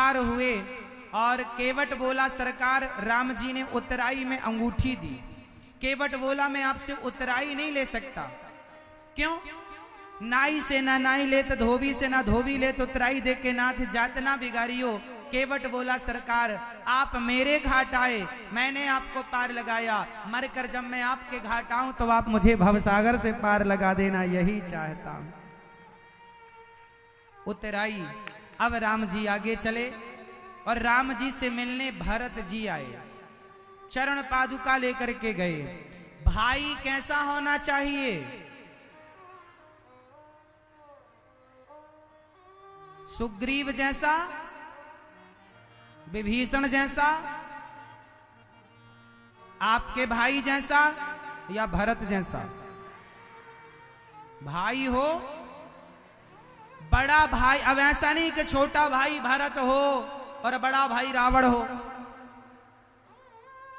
तैयार हुए और केवट बोला सरकार, राम जी ने उत्तराई में अंगूठी दी। केवट बोला मैं आपसे उत्तराई नहीं ले सकता। क्यों? नाई से ना नाई ले तो धोबी से ना धोबी ले तो उत्तराई दे के नाथ जात ना बिगाड़ियो। केवट बोला सरकार, आप मेरे घाट आए, मैंने आपको पार लगाया, मरकर जब मैं आपके घाट आऊं तो आप मुझे भवसागर से पार लगा देना, यही चाहता हूं। उत्तराई। अब राम जी आगे चले और राम जी से मिलने भरत जी आए, चरण पादुका लेकर के गए। भाई कैसा होना चाहिए? सुग्रीव जैसा, विभीषण जैसा, आपके भाई जैसा या भरत जैसा? भाई हो, बड़ा भाई। अब ऐसा नहीं कि छोटा भाई भरत हो और बड़ा भाई रावण हो।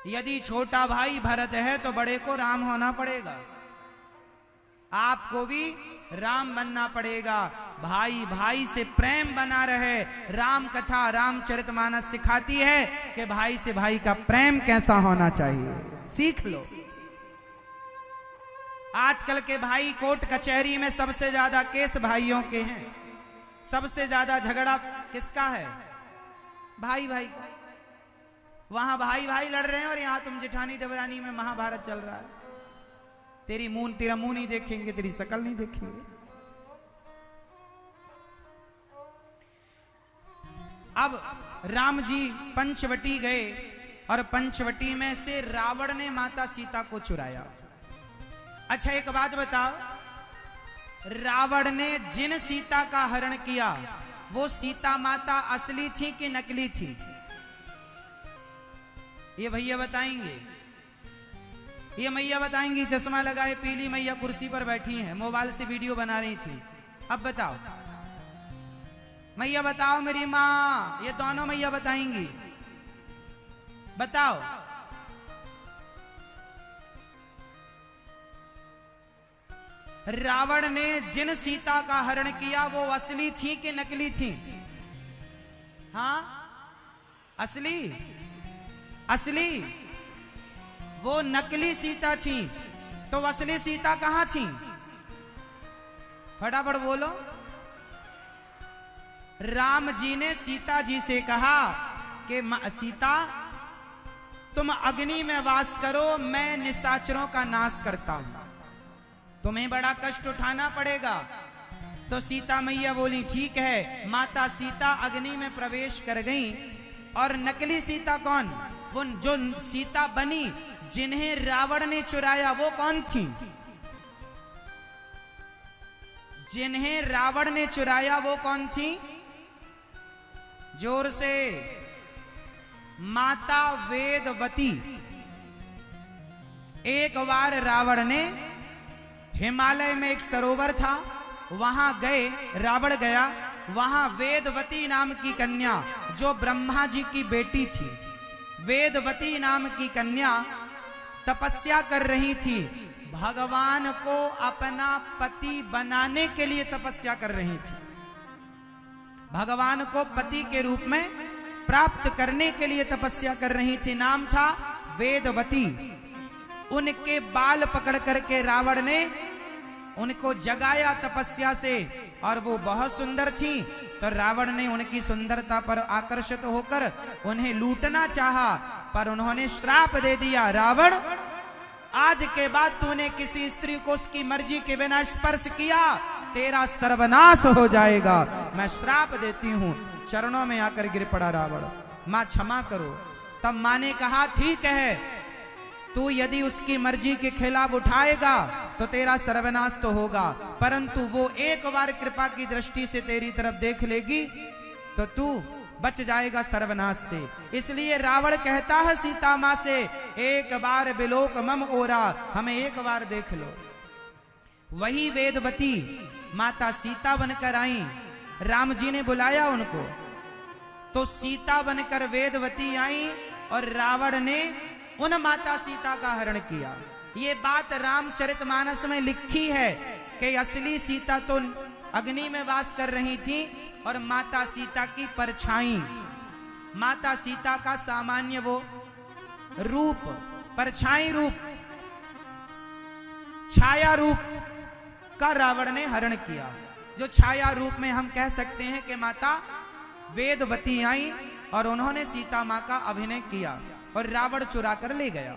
यदि छोटा भाई भरत है तो बड़े को राम होना पड़ेगा, आपको भी राम बनना पड़ेगा। भाई भाई से प्रेम बना रहे। राम कथा रामचरितमानस सिखाती है कि भाई से भाई का प्रेम कैसा होना चाहिए, सीख लो। आजकल के भाई कोर्ट कचहरी में सबसे ज्यादा केस भाइयों के हैं। सबसे ज्यादा झगड़ा किसका है? भाई भाई। वहां भाई भाई लड़ रहे हैं और यहां तुम जेठानी देवरानी में महाभारत चल रहा है। तेरा मुंह नहीं देखेंगे, तेरी शकल नहीं देखेंगे। अब राम जी पंचवटी गए और पंचवटी में से रावण ने माता सीता को चुराया। अच्छा एक बात बताओ, रावण ने जिन सीता का हरण किया वो सीता माता असली थी कि नकली थी? ये भैया बताएंगे, ये मैया बताएंगी। चश्मा लगाए पीली मैया कुर्सी पर बैठी हैं, मोबाइल से वीडियो बना रही थी। अब बताओ मैया, बताओ मेरी माँ, ये दोनों मैया बताएंगी। बताओ रावण ने जिन सीता का हरण किया वो असली थी कि नकली थी? हाँ असली। असली। वो नकली सीता थी तो असली सीता कहां थी? फटाफट बोलो। राम जी ने सीता जी से कहा कि सीता तुम अग्नि में वास करो, मैं निशाचरों का नाश करता हूं, तुम्हें बड़ा कष्ट उठाना पड़ेगा। तो सीता मैया बोली ठीक है। माता सीता अग्नि में प्रवेश कर गई। और नकली सीता कौन? वो जो सीता बनी जिन्हें रावण ने चुराया वो कौन थी? जिन्हें रावण ने चुराया वो कौन थी? जोर से। माता वेदवती। एक बार रावण ने हिमालय में एक सरोवर था, वहां गए, रावण गया, वहां वेदवती नाम की कन्या जो ब्रह्मा जी की बेटी थी, वेदवती नाम की कन्या तपस्या कर रही थी। भगवान को अपना पति बनाने के लिए तपस्या कर रही थी। भगवान को पति के रूप में प्राप्त करने के लिए तपस्या कर रही थी। नाम था वेदवती। उनके बाल पकड़ करके रावण ने उनको जगाया तपस्या से और वो बहुत सुंदर थी। तो रावण ने उनकी सुंदरता पर आकर्षित होकर उन्हें लूटना चाहा, पर उन्होंने श्राप दे दिया, रावण आज के बाद तूने किसी स्त्री को उसकी मर्जी के बिना स्पर्श किया, तेरा सर्वनाश हो जाएगा, मैं श्राप देती हूं। चरणों में आकर गिर पड़ा रावण, मां क्षमा करो। तब मां ने कहा ठीक है, तू यदि उसकी मर्जी के खिलाफ उठाएगा तो तेरा सर्वनाश तो होगा, परंतु वो एक बार कृपा की दृष्टि से तेरी तरफ देख लेगी तो तू बच जाएगा सर्वनाश से। इसलिए रावण कहता है सीता मां से, एक बार बिलोक मम ओरा, हमें एक बार देख लो। वही वेदवती माता सीता बनकर आई। राम जी ने बुलाया उनको, तो सीता बनकर वेदवती आई और रावण ने उन माता सीता का हरण किया। ये बात रामचरितमानस में लिखी है कि असली सीता तो अग्नि में वास कर रही थी और माता सीता की परछाई माता सीता का सामान्य वो रूप, परछाई रूप, छाया रूप का रावण ने हरण किया। जो छाया रूप में हम कह सकते हैं कि माता वेदवती आई और उन्होंने सीता मां का अभिनय किया और रावण चुरा कर ले गया।